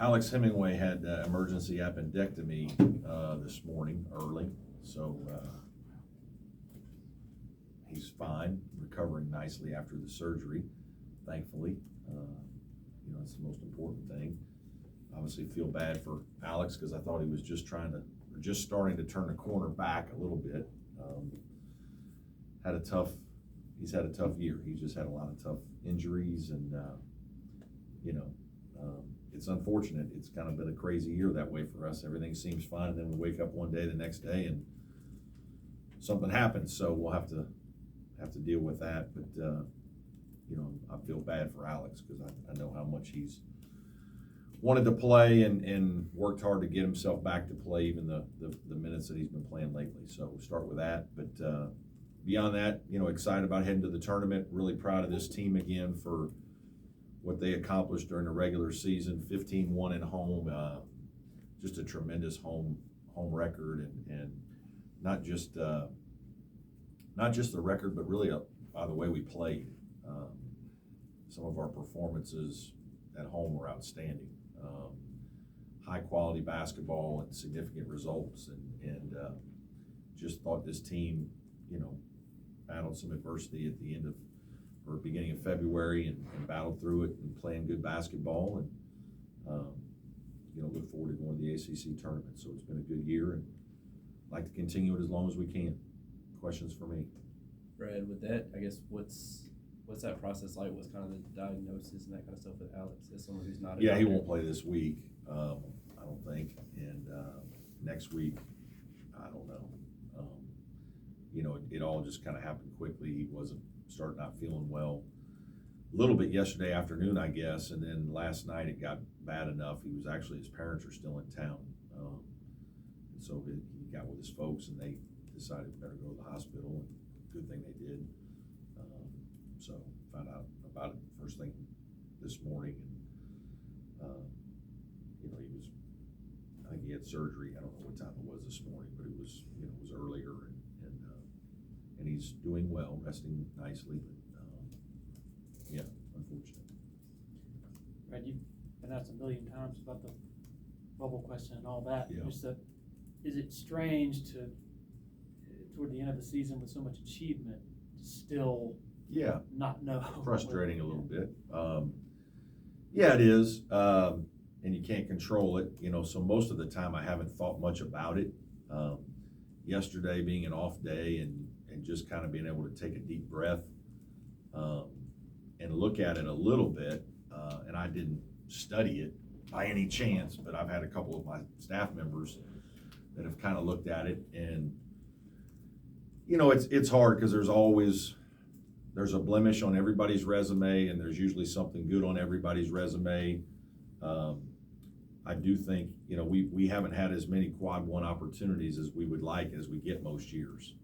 Alex Hemingway had emergency appendectomy this morning early, so he's fine, recovering nicely after the surgery, thankfully. You know, that's the most important thing. Obviously feel bad for Alex because I thought he was just starting to turn the corner back a little bit. He's had a tough year. He's just had a lot of tough injuries, and you know, it's unfortunate. It's kind of been a crazy year that way for us. Everything seems fine, and then we wake up one day, the next day, and something happens. So we'll have to deal with that. But you know, I feel bad for Alex because I know how much he's wanted to play and worked hard to get himself back to play, even the minutes that he's been playing lately. So we'll start with that. But beyond that, you know, excited about heading to the tournament. Really proud of this team again for what they accomplished during the regular season. 15-1 at home, just a tremendous home record, and not just the record, but really by the way we played. Some of our performances at home were outstanding. High quality basketball and significant results, and just thought this team, you know, battled some adversity at the end of or beginning of February and battled through it and playing good basketball, and you know, look forward to going to the ACC tournament. So it's been a good year, and like to continue it as long as we can. Questions for me? Brad, with that, I guess what's that process like? What's kind of the diagnosis and that kind of stuff with Alex as someone who's not? Yeah, he won't play this week, I don't think, and next week, I don't know. You know, it all just kind of happened quickly. He started not feeling well a little bit yesterday afternoon, I guess, and then last night it got bad enough. His parents are still in town, and so he got with his folks, and they decided we better go to the hospital, and good thing they did. So found out about it first thing this morning, and you know, I think he had surgery. I don't know what time it was this morning, but it was, you know, it was earlier, and he's doing well, resting nicely, but yeah, unfortunate. Right, you've been asked a million times about the bubble question and all that. Yeah. Just is it strange to, toward the end of the season with so much achievement, to still not know? Frustrating a little bit. Yeah, it is, and you can't control it, you know, so most of the time I haven't thought much about it. Yesterday being an off day and just kind of being able to take a deep breath and look at it a little bit, and I didn't study it by any chance, but I've had a couple of my staff members that have kind of looked at it, and you know, it's hard because there's a blemish on everybody's resume, and there's usually something good on everybody's resume. I do think, you know, we haven't had as many quad one opportunities as we would like as we get most years.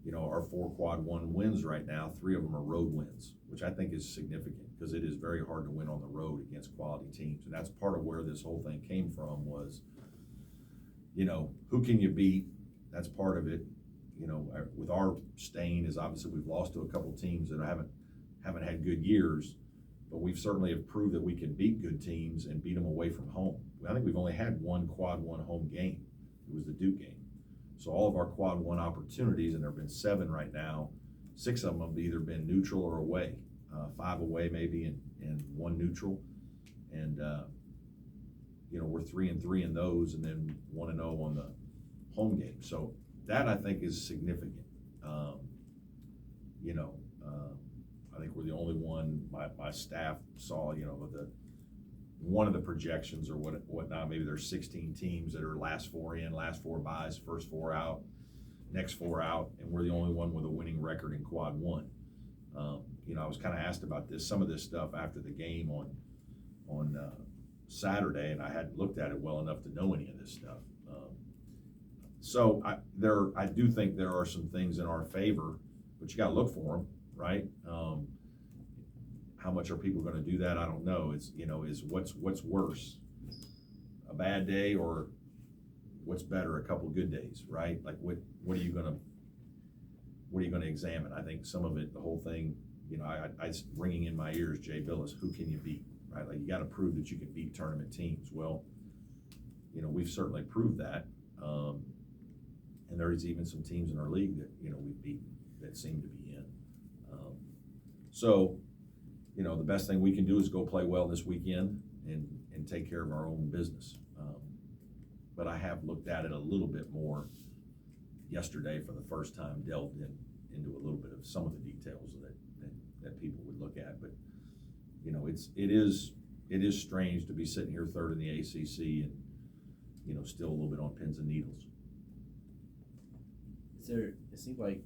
You know, our 4 quad one wins right now, 3 of them are road wins, which I think is significant because it is very hard to win on the road against quality teams. And that's part of where this whole thing came from was, you know, who can you beat? That's part of it. You know, with our stain is obviously we've lost to a couple teams that haven't had good years, but we've certainly have proved that we can beat good teams and beat them away from home. I think we've only had 1 quad one home game. It was the Duke game. So all of our quad one opportunities, and there have been 7 right now, 6 of them have either been neutral or away, 5 away maybe, and 1 neutral. And you know, we're 3-3 in those, and then 1-0 on the home game. So that I think is significant. You know, I think we're the only one. My staff saw, you know, one of the projections or whatnot. Maybe there's 16 teams that are last 4 in, last 4 buys, first 4 out, next 4 out, and we're the only one with a winning record in quad one. You know, I was kind of asked about some of this stuff after the game on Saturday, and I hadn't looked at it well enough to know any of this stuff. So I do think there are some things in our favor, but you got to look for them, right? How much are people going to do that? I don't know. It's, you know, is what's worse, a bad day, or what's better, a couple good days, right? Like what are you going to examine? I think some of it, the whole thing, you know, I ringing in my ears, Jay Billis, who can you beat, right? Like you got to prove that you can beat tournament teams. Well, we've certainly proved that. And there's even some teams in our league that, we've beaten that seem to be in. So, the best thing we can do is go play well this weekend and take care of our own business. But I have looked at it a little bit more yesterday for the first time, delved into a little bit of some of the details that people would look at. But, it is strange to be sitting here third in the ACC and, still a little bit on pins and needles. It seems like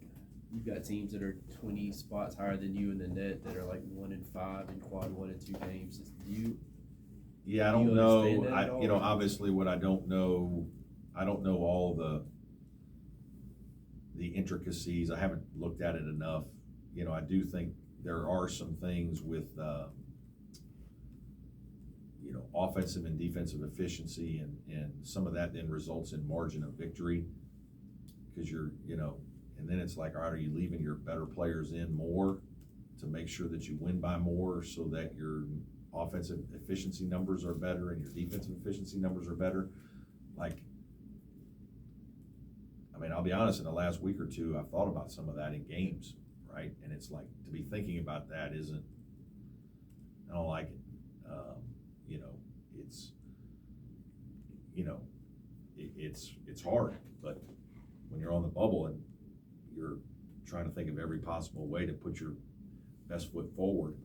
you've got teams that are 20 spots higher than you in the net that are like 1-5 in quad 1 and 2 games. Yeah, I don't know. Obviously what I don't know all the intricacies. I haven't looked at it enough. I do think there are some things with, offensive and defensive efficiency, and some of that then results in margin of victory, because and then it's like, all right, are you leaving your better players in more to make sure that you win by more so that your offensive efficiency numbers are better and your defensive efficiency numbers are better? I'll be honest, in the last week or two, I've thought about some of that in games, right? And it's like, to be thinking about that I don't like it. It's hard, but when you're on the bubble and you're trying to think of every possible way to put your best foot forward,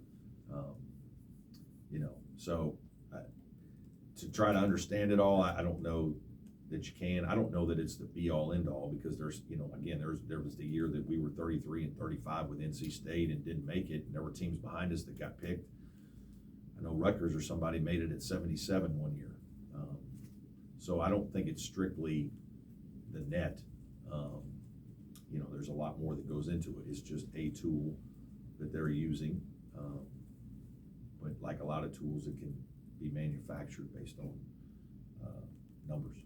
so to try to understand it all, I don't know that you can. I don't know that it's the be all end all, because there's, there was the year that we were 33-35 with NC State and didn't make it, and there were teams behind us that got picked. I know Rutgers or somebody made it at 77 one year. So I don't think it's strictly the net. There's a lot more that goes into it. It's just a tool that they're using. But like a lot of tools, it can be manufactured based on numbers.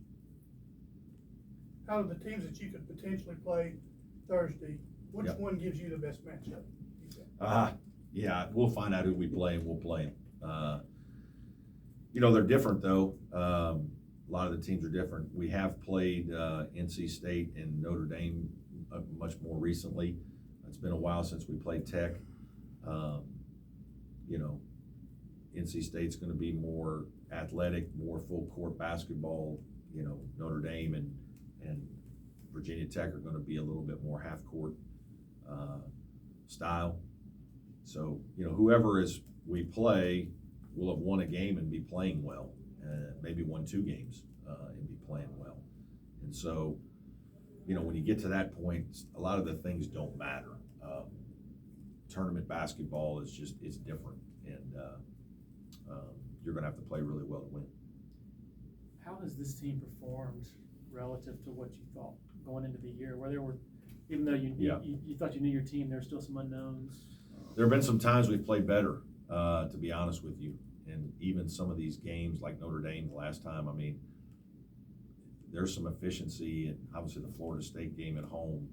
Out of the teams that you could potentially play Thursday, which one gives you the best matchup? Yeah, we'll find out who we play, and we'll play them. They're different though. A lot of the teams are different. We have played NC State and Notre Dame much more recently. It's been a while since we played Tech. NC State's going to be more athletic, more full court basketball. Notre Dame and Virginia Tech are going to be a little bit more half court style. So, whoever we play will have won a game and be playing well, maybe won 2 games and be playing well. And so, when you get to that point, a lot of the things don't matter. Tournament basketball is it's different, and you're going to have to play really well to win. How has this team performed relative to what you thought going into the year, where there were, even though you thought you knew your team, there were still some unknowns? There have been some times we've played better, to be honest with you. And even some of these games like Notre Dame the last time, there's some efficiency, and obviously the Florida State game at home,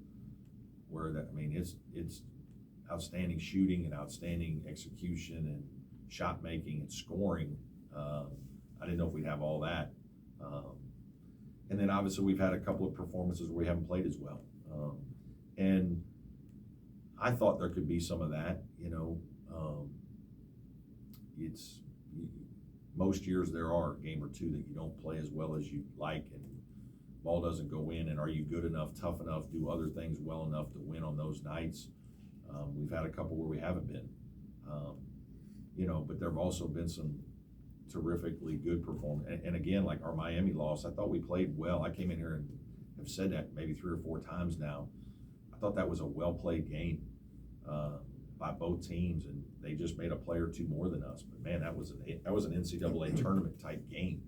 where it's outstanding shooting and outstanding execution and shot making and scoring. I didn't know if we'd have all that. And then obviously we've had a couple of performances where we haven't played as well. And I thought there could be some of that, it's most years there are a game or two that you don't play as well as you like, and ball doesn't go in, and are you good enough, tough enough, do other things well enough to win on those nights? We've had a couple where we haven't been, but there have also been some terrifically good performance. And again, like our Miami loss, I thought we played well. I came in here and have said that maybe 3 or 4 times now. I thought that was a well-played game by both teams, and they just made a play or 2 more than us. But man, that was an NCAA tournament type game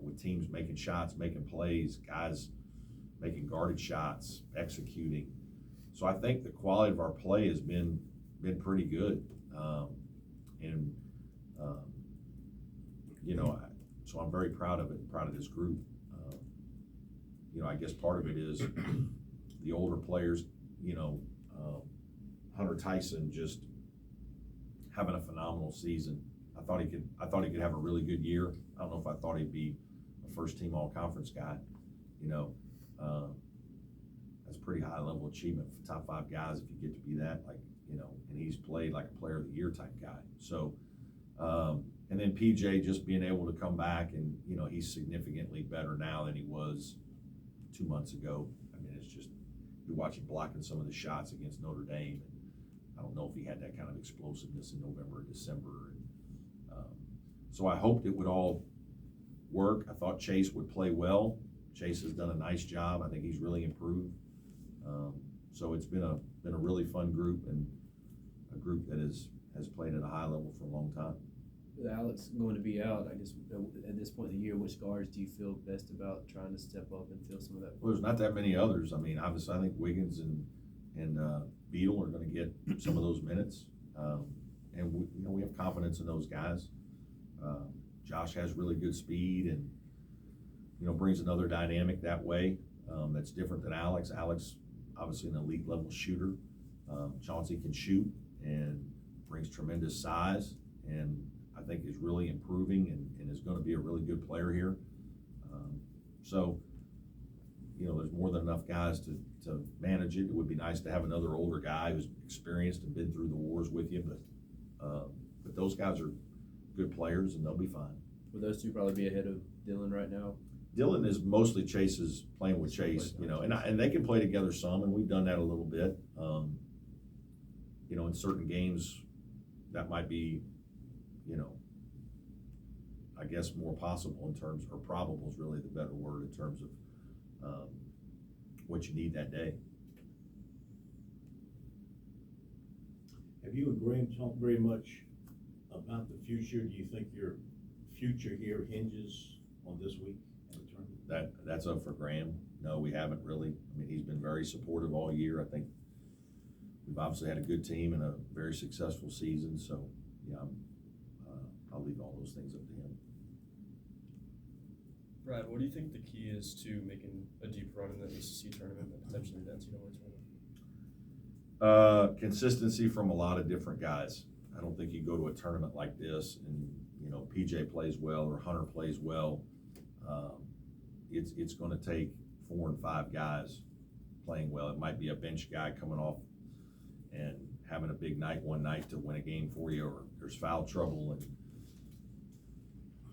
with teams making shots, making plays, guys making guarded shots, executing. So I think the quality of our play has been pretty good, so I'm very proud of it and proud of this group. I guess part of it is the older players, Hunter Tyson just having a phenomenal season. I thought he could have a really good year. I don't know if I thought he'd be a first team all conference guy, you know. That's pretty high level achievement for top 5 guys if you get to be that, like, you know, and he's played like a player of the year type guy. So, and then PJ just being able to come back and, you know, he's significantly better now than he was 2 months ago. I mean, it's just, you watch him blocking some of the shots against Notre Dame. And I don't know if he had that kind of explosiveness in November or December. And, so I hoped it would all work. I thought Chase would play well. Chase has done a nice job. I think he's really improved. So it's been a really fun group, and a group that has played at a high level for a long time. With Alex going to be out, I guess at this point in the year, which guards do you feel best about trying to step up and fill some of that? Well, there's not that many others. I mean, obviously, I think Wiggins and Beadle are going to get some of those minutes, and we have confidence in those guys. Josh has really good speed, and brings another dynamic that way that's different than Alex. Alex, obviously, an elite level shooter. Chauncey can shoot and brings tremendous size, and I think is really improving and is going to be a really good player here. So, there's more than enough guys to manage it. It would be nice to have another older guy who's experienced and been through the wars with you, but those guys are good players and they'll be fine. Would those two probably be ahead of Dylan right now? Dylan is mostly Chase's playing with Chase, and they can play together some, and we've done that a little bit. In certain games, that might be, I guess more possible in terms, or probable is really the better word in terms of what you need that day. Have you and Graham talked very much about the future? Do you think your future here hinges on this week in the tournament? That's up for Graham. No, we haven't really. I mean, he's been very supportive all year. I think we've obviously had a good team and a very successful season. So, yeah, I'll leave all those things up to him. Brad, what do you think the key is to making a deep run in the ACC tournament and potentially the NCAA tournament? Consistency from a lot of different guys. I don't think you go to a tournament like this and, PJ plays well or Hunter plays well. It's going to take 4 and 5 guys playing well. It might be a bench guy coming off and having a big night one night to win a game for you, or there's foul trouble and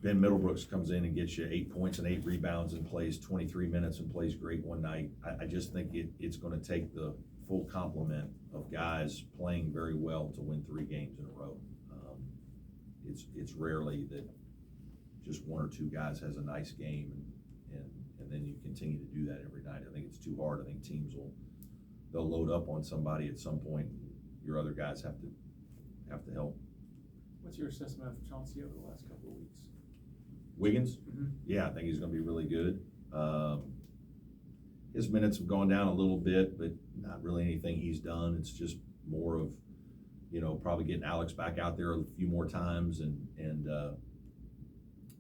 Ben Middlebrooks comes in and gets you 8 points and 8 rebounds and plays 23 minutes and plays great one night. I just think it's going to take the full complement of guys playing very well to win 3 games in a row. It's rarely that just 1 or 2 guys has a nice game and then you continue to do that every night. I think it's too hard. I think teams they'll load up on somebody at some point. And your other guys have to help. What's your assessment of Chauncey over the last couple of weeks? Wiggins? Mm-hmm. Yeah, I think he's going to be really good. His minutes have gone down a little bit, but not really anything he's done. It's just more of, probably getting Alex back out there a few more times,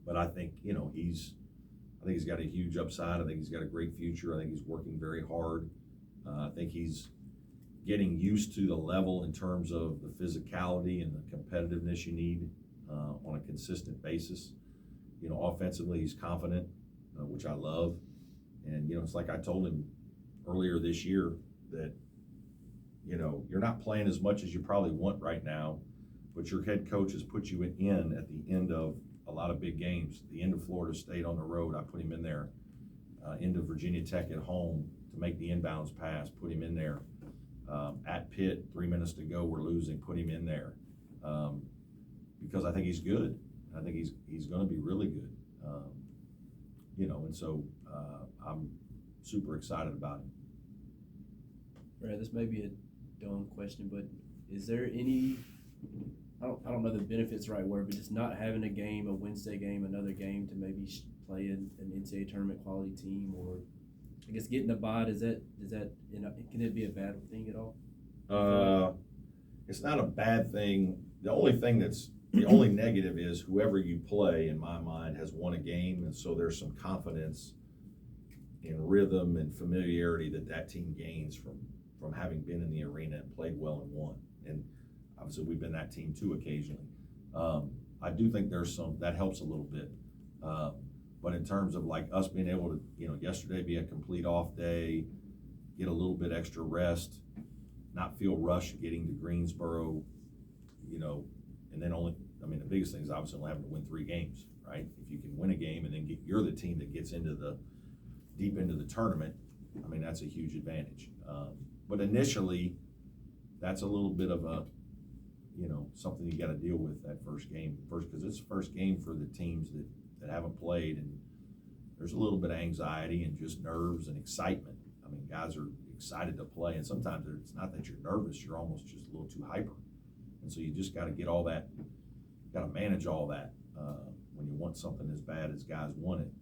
but I think, I think he's got a huge upside. I think he's got a great future. I think he's working very hard. I think he's getting used to the level in terms of the physicality and the competitiveness you need on a consistent basis. Offensively, he's confident, which I love. And, it's like I told him earlier this year that, you're not playing as much as you probably want right now, but your head coach has put you in at the end of a lot of big games. The end of Florida State on the road, I put him in there. End of Virginia Tech at home to make the inbounds pass, put him in there. At Pitt, 3 minutes to go, we're losing, put him in there. Because I think he's good. I think he's going to be really good. And so I'm super excited about him. Brad, this may be a dumb question, but is there any, I don't know the benefits the right word, but just not having a game, a Wednesday game, another game to maybe play in an NCAA tournament quality team, or I guess getting a bye, can it be a bad thing at all? It's not a bad thing. The only negative is whoever you play, in my mind, has won a game, and so there's some confidence in rhythm and familiarity that team gains from having been in the arena and played well and won. And obviously we've been that team too occasionally. I do think that helps a little bit. But in terms of like us being able to, yesterday be a complete off day, get a little bit extra rest, not feel rushed getting to Greensboro, and then the biggest thing is obviously only having to win 3 games, right? If you can win a game and then you're the team that gets deep into the tournament, that's a huge advantage. But initially, that's a little bit of a, something you got to deal with that first game because it's the first game for the teams that haven't played, and there's a little bit of anxiety and just nerves and excitement. Guys are excited to play, and sometimes it's not that you're nervous, you're almost just a little too hyper. And so you just got to get all that, got to manage all that when you want something as bad as guys want it.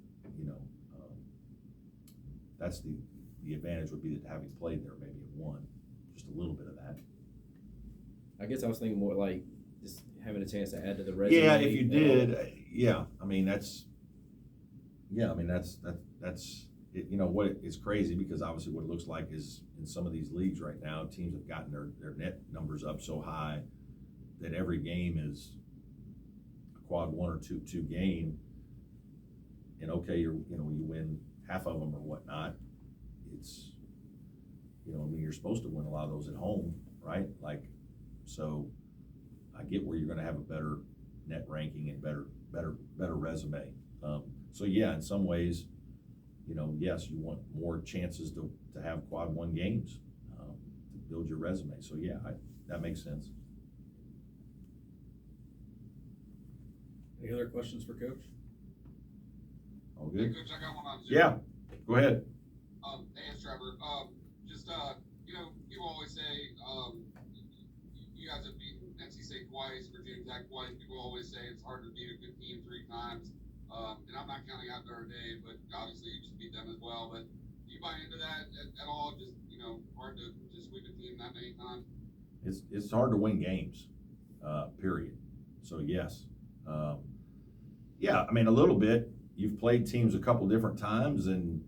That's the advantage would be that having played there maybe at one, just a little bit of that. I guess I was thinking more like just having a chance to add to the resume. Yeah, if you did, that's it. It's crazy because obviously what it looks like is in some of these leagues right now, teams have gotten their net numbers up so high that every game is a quad 1 or 2 game, and okay, you win half of them or whatnot. It's you're supposed to win a lot of those at home, right? So I get where you're going to have a better net ranking and better resume. So yeah, in some ways, yes, you want more chances to have quad 1 games to build your resume. So yeah, that makes sense. Any other questions for Coach? All good? Hey, Coach, I got one on Zoom. Yeah, go ahead. Hey, it's Trevor. You always say, you guys have beaten NC State twice, Virginia Tech twice. People always say it's hard to beat a good team 3 times. And I'm not counting out Notre Dame, but obviously you just beat them as well. But do you buy into that at all? Just, hard to just sweep a team that many times? It's hard to win games, period. So yes. Yeah, a little bit. You've played teams a couple different times and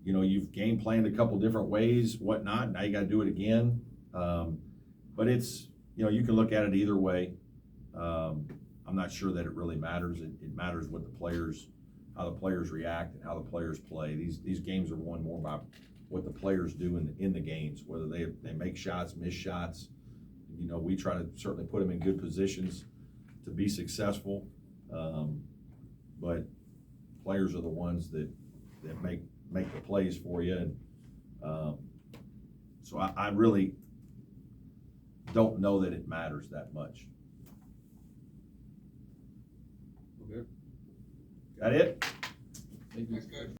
you've game planned a couple different ways, whatnot. Now you got to do it again. But it's, you can look at it either way. I'm not sure that it really matters. It matters how the players react and how the players play. These games are won more by what the players do in the games, whether they make shots, miss shots. We try to certainly put them in good positions to be successful. But players are the ones that make the plays for you. And so I really don't know that it matters that much. Okay. That it? Thank you. Thanks, Coach.